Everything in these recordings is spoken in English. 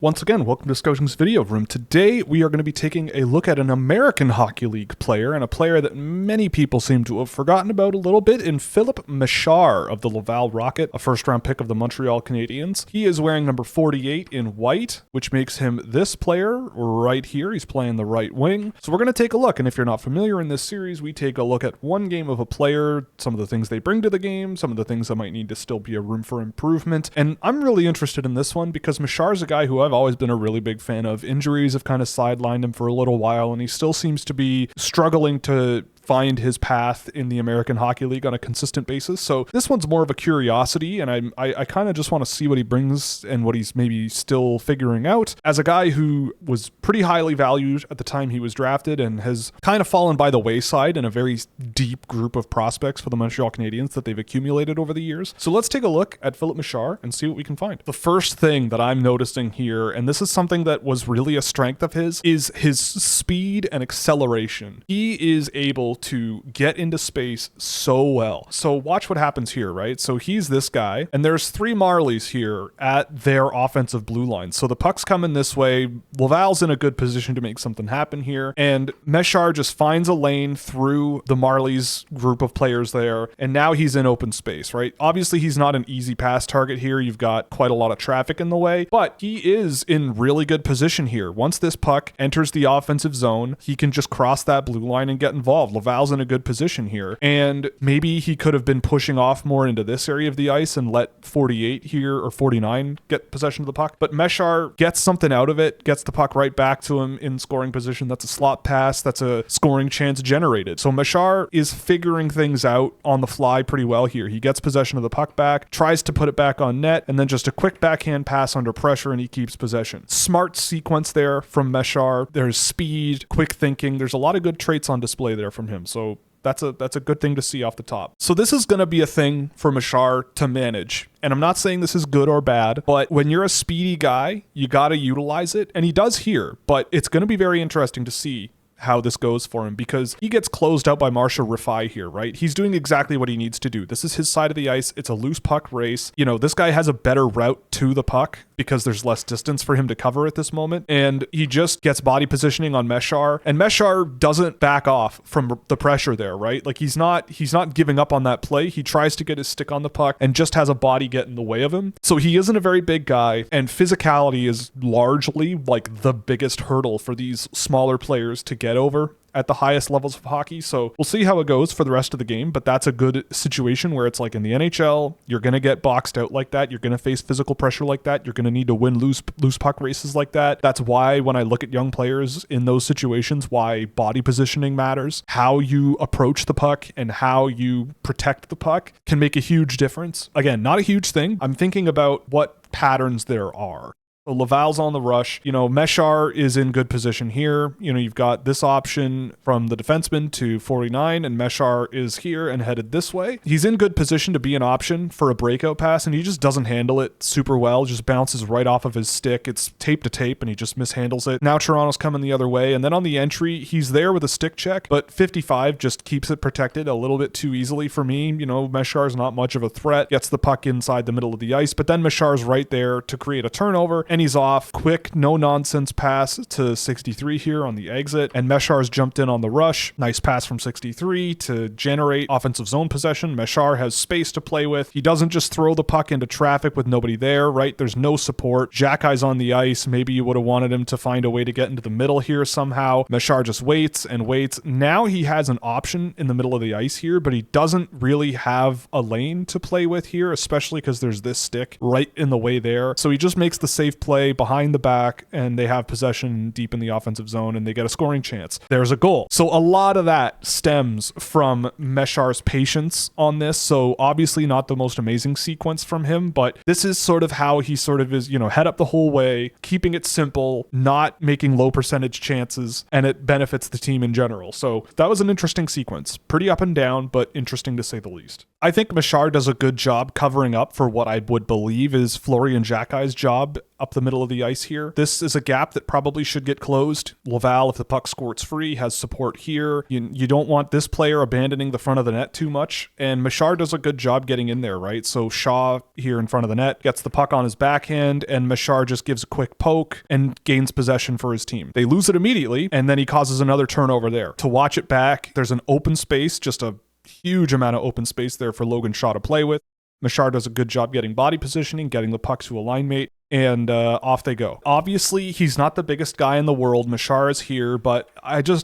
Once again, welcome to Scouching's video room. Today, we are going to be taking a look at an American Hockey League player, and a player that many people seem to have forgotten about a little bit, in Filip Mesar of the Laval Rocket, a first-round pick of the Montreal Canadiens. He is wearing number 48 in white, which makes him this player right here. He's playing the right wing. So we're going to take a look, and if you're not familiar in this series, we take a look at one game of a player, some of the things they bring to the game, some of the things that might need to still be a room for improvement. And I'm really interested in this one because Mesar's a guy who I've always been a really big fan of. Injuries have kind of sidelined him for a little while, and he still seems to be struggling to find his path in the American Hockey League on a consistent basis. So this one's more of a curiosity, and I kind of just want to see what he brings and what he's maybe still figuring out. As a guy who was pretty highly valued at the time he was drafted and has kind of fallen by the wayside in a very deep group of prospects for the Montreal Canadiens that they've accumulated over the years. So let's take a look at Filip Mesar and see what we can find. The first thing that I'm noticing here, and this is something that was really a strength of his, is his speed and acceleration. He is able to get into space so well. So watch what happens here, right? So he's this guy, and there's three Marlies here at their offensive blue line. So the puck's coming this way. Laval's in a good position to make something happen here, and Mesar just finds a lane through the Marlies group of players there, and now he's in open space, right? Obviously, he's not an easy pass target here. You've got quite a lot of traffic in the way, but he is in really good position here. Once this puck enters the offensive zone, he can just cross that blue line and get involved. Laval's in a good position here, and maybe he could have been pushing off more into this area of the ice and let 48 here or 49 get possession of the puck, but Mesar gets something out of it, gets the puck right back to him in scoring position. That's a slot pass. That's a scoring chance generated. So Mesar is figuring things out on the fly pretty well here. He gets possession of the puck back, tries to put it back on net, and then just a quick backhand pass under pressure, and he keeps possession. Smart sequence there from Mesar. There's speed, quick thinking. There's a lot of good traits on display there from him. So that's a good thing to see off the top. So this is going to be a thing for Mesar to manage. And I'm not saying this is good or bad, but when you're a speedy guy, you got to utilize it. And he does here, but it's going to be very interesting to see how this goes for him, because he gets closed out by Marshall Rifai here, right? He's doing exactly what he needs to do. This is his side of the ice. It's a loose puck race. You know, this guy has a better route to the puck because there's less distance for him to cover at this moment. And he just gets body positioning on Mesar, and Mesar doesn't back off from the pressure there, right? Like he's not giving up on that play. He tries to get his stick on the puck and just has a body get in the way of him. So he isn't a very big guy, and physicality is largely like the biggest hurdle for these smaller players to get over at the highest levels of hockey. So we'll see how it goes for the rest of the game, but that's a good situation where it's like in the NHL, you're going to get boxed out like that. You're going to face physical pressure like that. You're going to need to win loose puck races like that. That's why when I look at young players in those situations, why body positioning matters. How you approach the puck and how you protect the puck can make a huge difference. Again, not a huge thing. I'm thinking about what patterns there are. So Laval's on the rush. You know, Mesar is in good position here. You know, you've got this option from the defenseman to 49, and Mesar is here and headed this way. He's in good position to be an option for a breakout pass, and he just doesn't handle it super well. Just bounces right off of his stick. It's tape to tape, and he just mishandles it. Now Toronto's coming the other way, and then on the entry, he's there with a stick check, but 55 just keeps it protected a little bit too easily for me. You know, Mesar's not much of a threat. Gets the puck inside the middle of the ice, but then Mesar's right there to create a turnover, and he's off. Quick, no-nonsense pass to 63 here on the exit, and Mesar's jumped in on the rush. Nice pass from 63 to generate offensive zone possession. Mesar has space to play with. He doesn't just throw the puck into traffic with nobody there, right? There's no support. Xhekaj's on the ice. Maybe you would have wanted him to find a way to get into the middle here somehow. Mesar just waits and waits. Now he has an option in the middle of the ice here, but he doesn't really have a lane to play with here, especially because there's this stick right in the way there. So he just makes the safe play behind the back, and they have possession deep in the offensive zone, and they get a scoring chance. There's a goal. So a lot of that stems from Mesar's patience on this. So obviously not the most amazing sequence from him, but this is sort of how he sort of is, you know, head up the whole way, keeping it simple, not making low percentage chances, and it benefits the team in general. So that was an interesting sequence. Pretty up and down, but interesting to say the least. I think Mesar does a good job covering up for what I would believe is Florian Xhekaj's job up the middle of the ice here. This is a gap that probably should get closed. Laval, if the puck squirts free, has support here. You don't want this player abandoning the front of the net too much, and Mesar does a good job getting in there, right? So Shaw here in front of the net gets the puck on his backhand, and Mesar just gives a quick poke and gains possession for his team. They lose it immediately, and then he causes another turnover there. To watch it back, there's an open space, just a huge amount of open space there for Logan Shaw to play with. Mesar does a good job getting body positioning, getting the puck to a line mate, and off they go. Obviously, he's not the biggest guy in the world. Mesar is here, but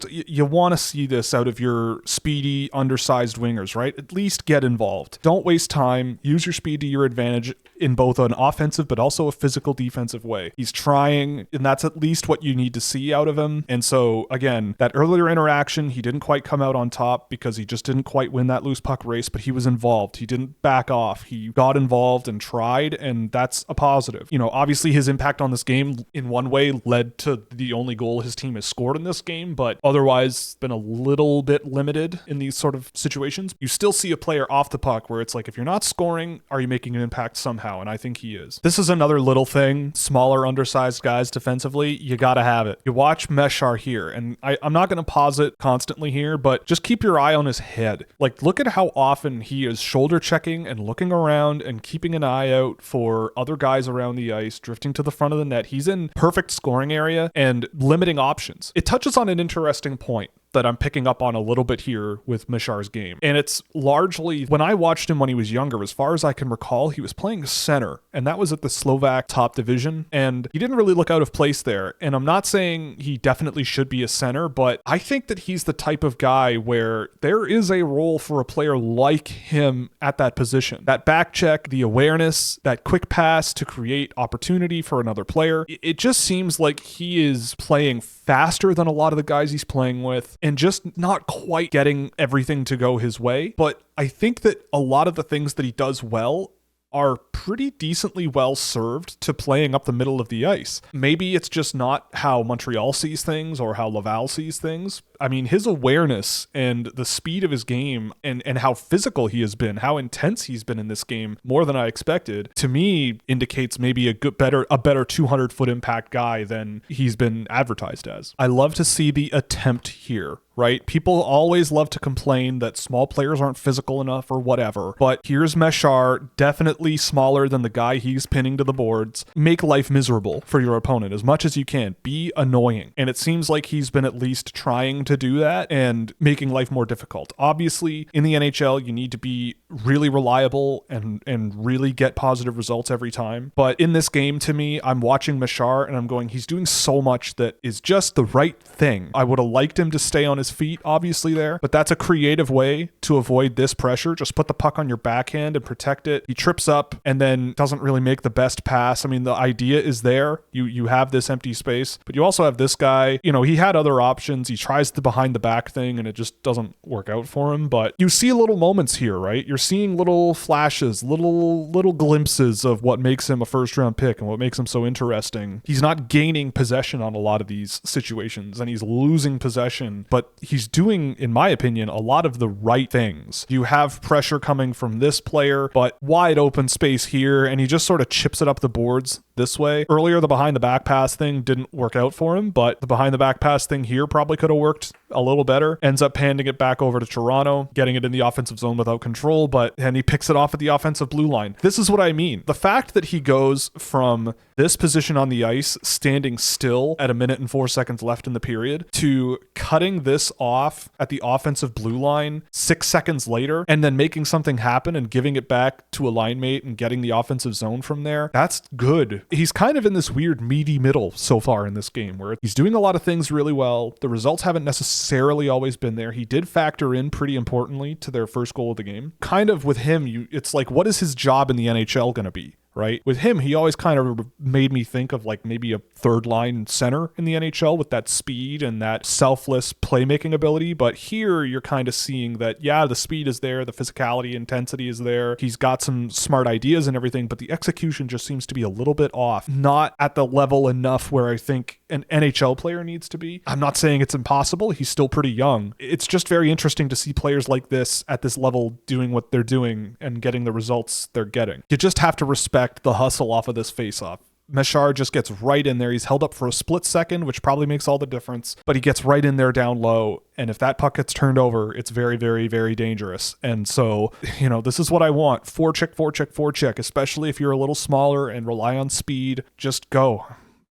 you want to see this out of your speedy, undersized wingers, right? At least get involved. Don't waste time. Use your speed to your advantage in both an offensive but also a physical defensive way. He's trying, and that's at least what you need to see out of him. And so, again, that earlier interaction, he didn't quite come out on top because he just didn't quite win that loose puck race, but he was involved. He didn't back off. He got involved and tried, and that's a positive. Obviously his impact on this game in one way led to the only goal his team has scored in this game, but otherwise been a little bit limited in these sort of situations. You still see a player off the puck where it's like, if you're not scoring, are you making an impact somehow? And I think he is. This is another little thing. Smaller, undersized guys defensively, you gotta have it. You watch Mesar here, and I'm not gonna pause it constantly here, but just keep your eye on his head. Like, look at how often he is shoulder checking and looking around and keeping an eye out for other guys around the ice, drifting to the front of the net. He's in perfect scoring area and limiting options. It touches on an interesting point that I'm picking up on a little bit here with Mesar's game. And it's largely, when I watched him when he was younger, as far as I can recall, he was playing center, and that was at the Slovak top division, and he didn't really look out of place there. And I'm not saying he definitely should be a center, but I think that he's the type of guy where there is a role for a player like him at that position. That back check, the awareness, that quick pass to create opportunity for another player. It just seems like he is playing faster than a lot of the guys he's playing with, and just not quite getting everything to go his way. But I think that a lot of the things that he does well are pretty decently well served to playing up the middle of the ice. Maybe it's just not how Montreal sees things or how Laval sees things. I mean, his awareness and the speed of his game and how physical he has been, how intense he's been in this game, more than I expected, to me indicates maybe a better 200-foot impact guy than he's been advertised as. I love to see the attempt here, right? People always love to complain that small players aren't physical enough or whatever, but here's Mesar, definitely smaller than the guy he's pinning to the boards. Make life miserable for your opponent as much as you can. Be annoying. And it seems like he's been at least trying to do that and making life more difficult. Obviously, in the NHL, you need to be really reliable and really get positive results every time. But in this game, to me, I'm watching Mesar and I'm going, he's doing so much that is just the right thing. I would have liked him to stay on his feet, obviously, there, but that's a creative way to avoid this pressure. Just put the puck on your backhand and protect it. He trips up and then doesn't really make the best pass. I mean, the idea is there. You have this empty space, but you also have this guy. He had other options. He tries the behind the back thing and it just doesn't work out for him. But you see little moments here, right? You're seeing little flashes, little glimpses of what makes him a first round pick and what makes him so interesting. He's not gaining possession on a lot of these situations and he's losing possession, but he's doing, in my opinion, a lot of the right things. You have pressure coming from this player, but wide open space here, and he just sort of chips it up the boards this way. Earlier, the behind the back pass thing didn't work out for him, but the behind the back pass thing here probably could have worked a little better. Ends up handing it back over to Toronto, getting it in the offensive zone without control, and he picks it off at the offensive blue line. This is what I mean. The fact that he goes from this position on the ice, standing still at 1 minute and 4 seconds left in the period, to cutting this off at the offensive blue line 6 seconds later, and then making something happen and giving it back to a line mate and getting the offensive zone from there, that's good. He's kind of in this weird meaty middle so far in this game where he's doing a lot of things really well. The results haven't necessarily always been there. He did factor in pretty importantly to their first goal of the game. Kind of with him, it's like, what is his job in the NHL going to be? Right? With him, he always kind of made me think of like maybe a third line center in the NHL with that speed and that selfless playmaking ability. But here you're kind of seeing that, yeah, the speed is there, the physicality, intensity is there. He's got some smart ideas and everything, but the execution just seems to be a little bit off. Not at the level enough where I think an NHL player needs to be. I'm not saying it's impossible. He's still pretty young. It's just very interesting to see players like this at this level doing what they're doing and getting the results they're getting. You just have to respect the hustle off of this faceoff. Mesar just gets right in there. He's held up for a split second, which probably makes all the difference, but he gets right in there down low. And if that puck gets turned over, it's very, very, very dangerous. And so, this is what I want. Forecheck, especially if you're a little smaller and rely on speed. Just go.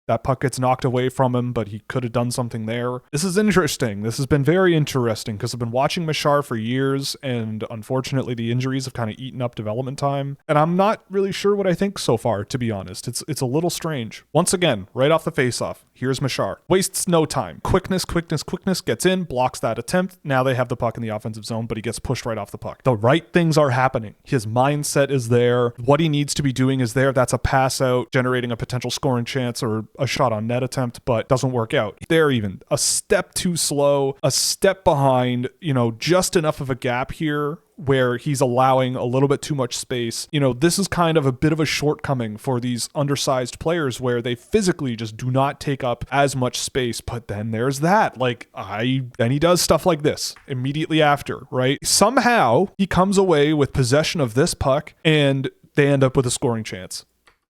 That puck gets knocked away from him, but he could have done something there. This is interesting. This has been very interesting because I've been watching Mesar for years, and unfortunately the injuries have kind of eaten up development time. And I'm not really sure what I think so far, to be honest. It's a little strange. Once again, right off the faceoff, here's Mesar. Wastes no time. Quickness, gets in, blocks that attempt. Now they have the puck in the offensive zone, but he gets pushed right off the puck. The right things are happening. His mindset is there. What he needs to be doing is there. That's a pass out, generating a potential scoring chance or a shot on net attempt, but doesn't work out. They're even a step too slow, a step behind, just enough of a gap here where he's allowing a little bit too much space. This is kind of a bit of a shortcoming for these undersized players where they physically just do not take up as much space. But then there's that. Then he does stuff like this immediately after, right? Somehow he comes away with possession of this puck and they end up with a scoring chance.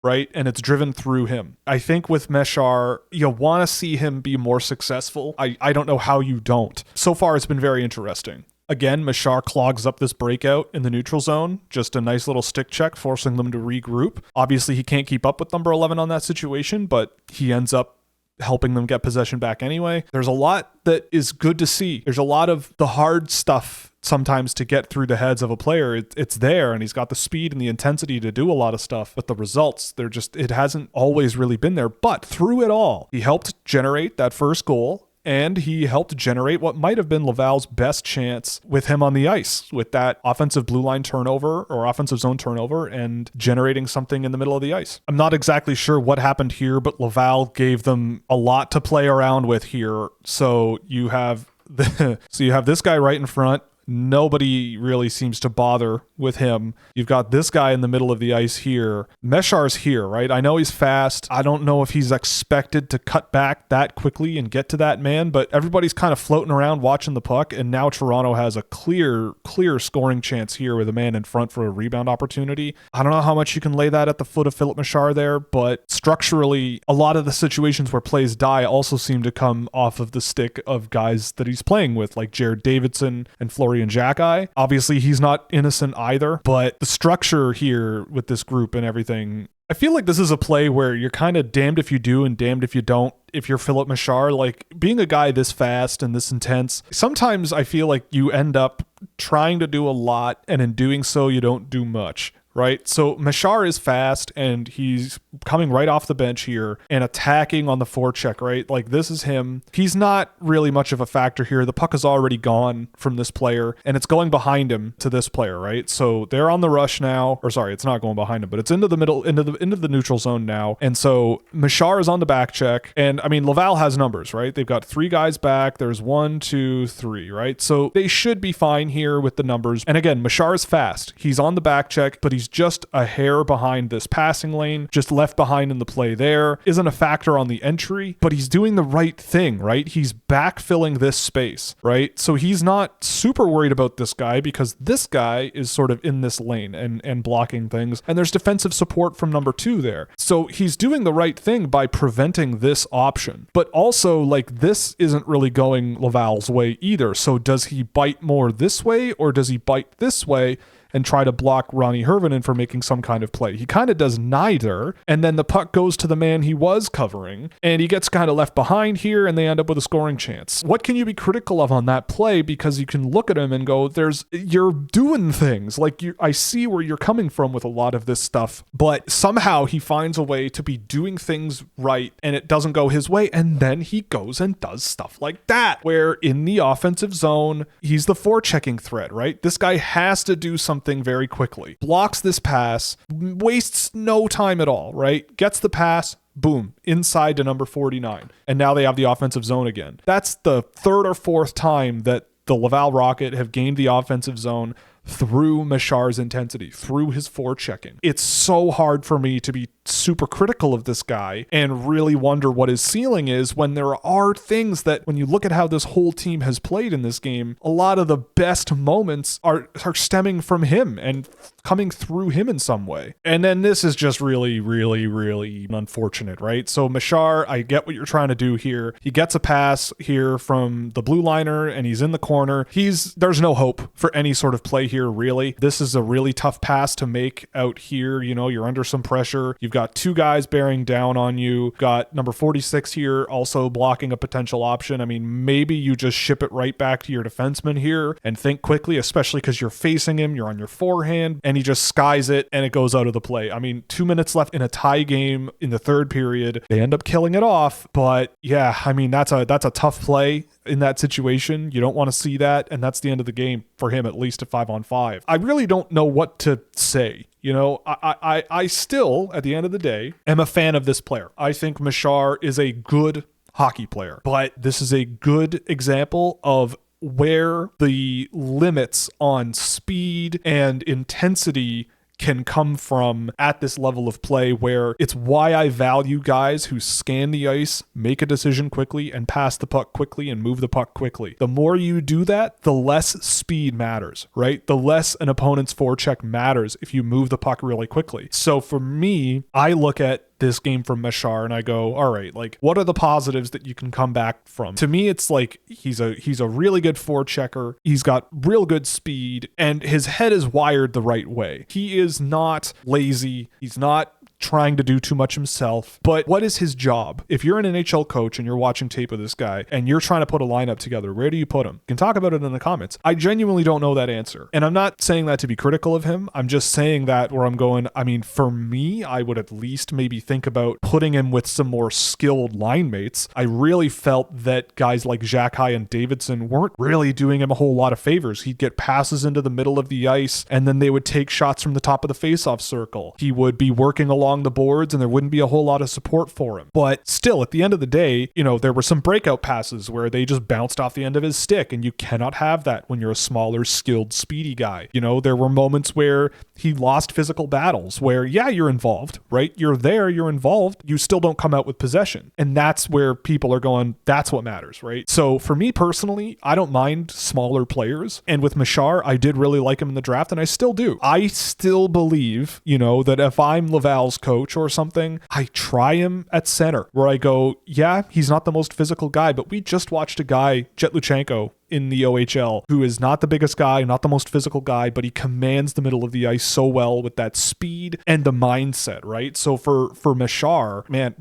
Right? And it's driven through him. I think with Mesar, you want to see him be more successful. I don't know how you don't. So far, it's been very interesting. Again, Mesar clogs up this breakout in the neutral zone. Just a nice little stick check, forcing them to regroup. Obviously, he can't keep up with number 11 on that situation, but he ends up helping them get possession back anyway. There's a lot that is good to see. There's a lot of the hard stuff sometimes to get through the heads of a player. It's there, and he's got the speed and the intensity to do a lot of stuff, but the results, it hasn't always really been there. But through it all, he helped generate that first goal, and he helped generate what might have been Laval's best chance with him on the ice, with that offensive blue line turnover or offensive zone turnover and generating something in the middle of the ice. I'm not exactly sure what happened here, but Laval gave them a lot to play around with here. So you have this guy right in front. Nobody really seems to bother with him. You've got this guy in the middle of the ice here. Mesar's here, right? I know he's fast. I don't know if he's expected to cut back that quickly and get to that man, but everybody's kind of floating around watching the puck, and now Toronto has a clear scoring chance here with a man in front for a rebound opportunity. I don't know how much you can lay that at the foot of Filip Mesar there, but structurally, a lot of the situations where plays die also seem to come off of the stick of guys that he's playing with, like Jared Davidson and Florian Xhekaj. Obviously, he's not innocent either, but the structure here with this group and everything, I feel like this is a play where you're kind of damned if you do and damned if you don't. If you're Filip Mesar, being a guy this fast and this intense, sometimes I feel like you end up trying to do a lot, and in doing so, you don't do much. Right? So Mesar is fast, and he's coming right off the bench here and attacking on the forecheck, right? This is him. He's not really much of a factor here. The puck is already gone from this player, and it's going behind him to this player, right? So they're on the rush now. Or sorry, it's not going behind him, but it's into the middle, into the neutral zone now. And so Mesar is on the back check. And I mean, Laval has numbers, right? They've got 3 guys back. There's 1, 2, 3, right? So they should be fine here with the numbers. And again, Mesar is fast. He's on the back check, but he's just a hair behind this passing lane, just left behind in the play there. Isn't a factor on the entry, but he's doing the right thing, right? He's backfilling this space, right? So he's not super worried about this guy because this guy is sort of in this lane and blocking things. And there's defensive support from number 2 there. So he's doing the right thing by preventing this option. But also, this isn't really going Laval's way either. So does he bite more this way or does he bite this way and try to block Ronnie Hirvonen for making some kind of play? He kind of does neither, and then the puck goes to the man he was covering, and he gets kind of left behind here, and they end up with a scoring chance. What can you be critical of on that play? Because you can look at him and go, you're doing things. I see where you're coming from with a lot of this stuff, but somehow he finds a way to be doing things right, and it doesn't go his way, and then he goes and does stuff like that, where in the offensive zone, he's the forechecking threat, right? This guy has to do something very quickly. Blocks this pass, wastes no time at all, right? Gets the pass, boom, inside to number 49. And now they have the offensive zone again. That's the 3rd or 4th time that the Laval Rocket have gained the offensive zone through Mesar's intensity, through his forechecking. It's so hard for me to be super critical of this guy and really wonder what his ceiling is, when there are things that, when you look at how this whole team has played in this game, a lot of the best moments are stemming from him and coming through him in some way. And then this is just really, really, really unfortunate, right? So Mesar, I get what you're trying to do here. He gets a pass here from the blue liner and he's in the corner. There's no hope for any sort of play here, really. This is a really tough pass to make out here. You know, you're under some pressure. You've got two guys bearing down on you. Got number 46 here also blocking a potential option. I mean, maybe you just ship it right back to your defenseman here and think quickly, especially because you're facing him, you're on your forehand, and he just skies it and it goes out of the play. I mean, 2 minutes left in a tie game in the third period. They end up killing it off, but yeah, I mean, that's a tough play in that situation. You don't want to see that, and that's the end of the game for him, at least at 5-on-5. I really don't know what to say. You know, I still, at the end of the day, am a fan of this player. I think Mesar is a good hockey player, but this is a good example of where the limits on speed and intensity can come from at this level of play, where it's why I value guys who scan the ice, make a decision quickly, and pass the puck quickly and move the puck quickly. The more you do that, the less speed matters, right? The less an opponent's forecheck matters if you move the puck really quickly. So for me, I look at this game from Mesar and I go, all right, like, what are the positives that you can come back from? To me, it's like he's a really good forechecker. He's got real good speed and his head is wired the right way. He is not lazy. He's not trying to do too much himself. But what is his job? If you're an NHL coach and you're watching tape of this guy and you're trying to put a lineup together, where do you put him? You can talk about it in the comments. I genuinely don't know that answer. And I'm not saying that to be critical of him. I'm just saying that where I'm going, I mean, for me, I would at least maybe think about putting him with some more skilled line mates. I really felt that guys like Xhekaj and Davidson weren't really doing him a whole lot of favors. He'd get passes into the middle of the ice and then they would take shots from the top of the faceoff circle. He would be working along the boards and there wouldn't be a whole lot of support for him. But still, at the end of the day, you know, there were some breakout passes where they just bounced off the end of his stick, and you cannot have that when you're a smaller, skilled, speedy guy. You know, there were moments where he lost physical battles where, yeah, you're involved, right? You're there, you're involved. You still don't come out with possession. And that's where people are going, that's what matters, right? So for me personally, I don't mind smaller players. And with Mesar, I did really like him in the draft, and I still do. I still believe, you know, that if I'm Laval's coach or something, I try him at center where I go, yeah, he's not the most physical guy, but we just watched a guy, Jet Luchenko, in the OHL, who is not the biggest guy, not the most physical guy, but he commands the middle of the ice so well with that speed and the mindset, right? So for Mesar, man,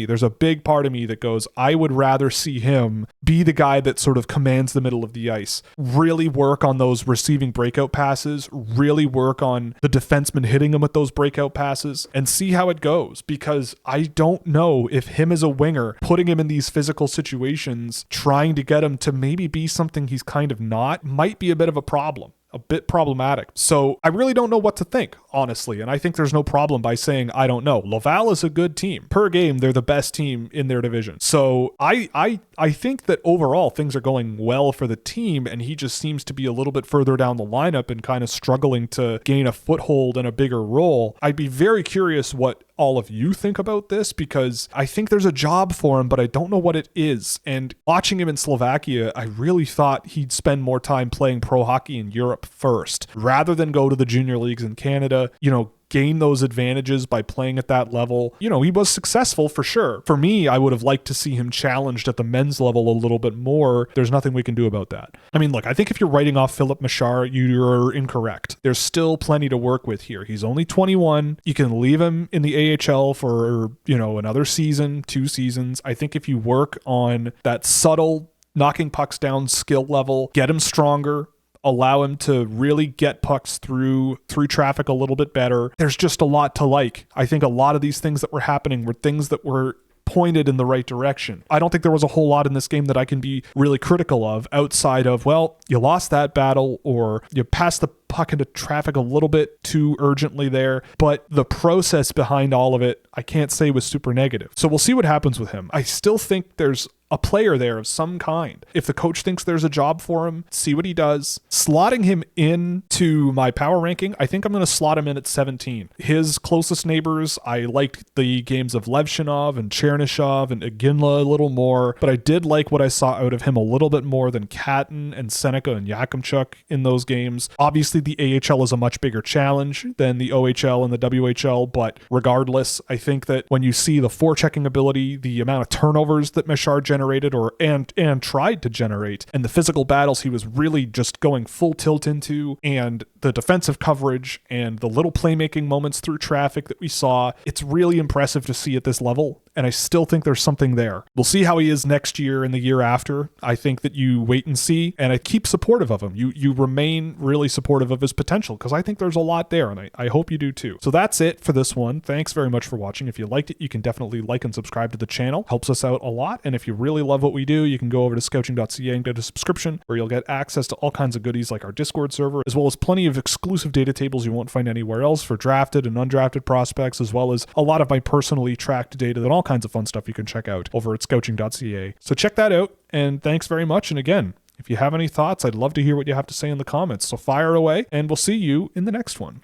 there's a big part of me that goes, I would rather see him be the guy that sort of commands the middle of the ice, really work on those receiving breakout passes, really work on the defenseman hitting him with those breakout passes, and see how it goes, because I don't know if him as a winger, putting him in these physical situations, trying to get him to maybe be something he's kind of not, might be a bit of a problem. A bit problematic. So I really don't know what to think, honestly. And I think there's no problem by saying, I don't know. Laval is a good team. Per game, they're the best team in their division. So I think that overall things are going well for the team, and he just seems to be a little bit further down the lineup and kind of struggling to gain a foothold and a bigger role. I'd be very curious what all of you think about this, because I think there's a job for him, but I don't know what it is. And watching him in Slovakia, I really thought he'd spend more time playing pro hockey in Europe first, rather than go to the junior leagues in Canada, you know, gain those advantages by playing at that level. You know, he was successful for sure. For me, I would have liked to see him challenged at the men's level a little bit more. There's nothing we can do about that. I mean, look, I think if you're writing off Filip Mesar, you're incorrect. There's still plenty to work with here. He's only 21. You can leave him in the AHL for, you know, another season, 2 seasons. I think if you work on that subtle knocking pucks down skill level, get him stronger, allow him to really get pucks through traffic a little bit better. There's just a lot to like. I think a lot of these things that were happening were things that were pointed in the right direction. I don't think there was a whole lot in this game that I can be really critical of outside of, well, you lost that battle or you passed the puck into traffic a little bit too urgently there, but the process behind all of it, I can't say was super negative. So we'll see what happens with him. I still think there's a player there of some kind. If the coach thinks there's a job for him, see what he does. Slotting him into my power ranking, I think I'm going to slot him in at 17. His closest neighbors, I liked the games of Levshinov and Chernyshov and Iginla a little more, but I did like what I saw out of him a little bit more than Catton and Seneca and Yakimchuk in those games. Obviously, the AHL is a much bigger challenge than the OHL and the WHL, but regardless, I think that when you see the forechecking ability, the amount of turnovers that Mesar generated and tried to generate, and the physical battles he was really just going full tilt into, and the defensive coverage and the little playmaking moments through traffic that we saw, it's really impressive to see at this level, and I still think there's something there. We'll see how he is next year and the year after. I think that you wait and see, and I keep supportive of him. You remain really supportive of his potential, because I think there's a lot there, and I hope you do too. So that's it for this one. Thanks very much for watching. If you liked it, you can definitely like and subscribe to the channel. Helps us out a lot, and if you really love what we do, you can go over to Scouching.ca and get a subscription, where you'll get access to all kinds of goodies like our Discord server, as well as plenty of exclusive data tables you won't find anywhere else for drafted and undrafted prospects, as well as a lot of my personally tracked data and all kinds of fun stuff you can check out over at Scouching.ca. So check that out, and thanks very much. And again, if you have any thoughts, I'd love to hear what you have to say in the comments. So fire away, and we'll see you in the next one.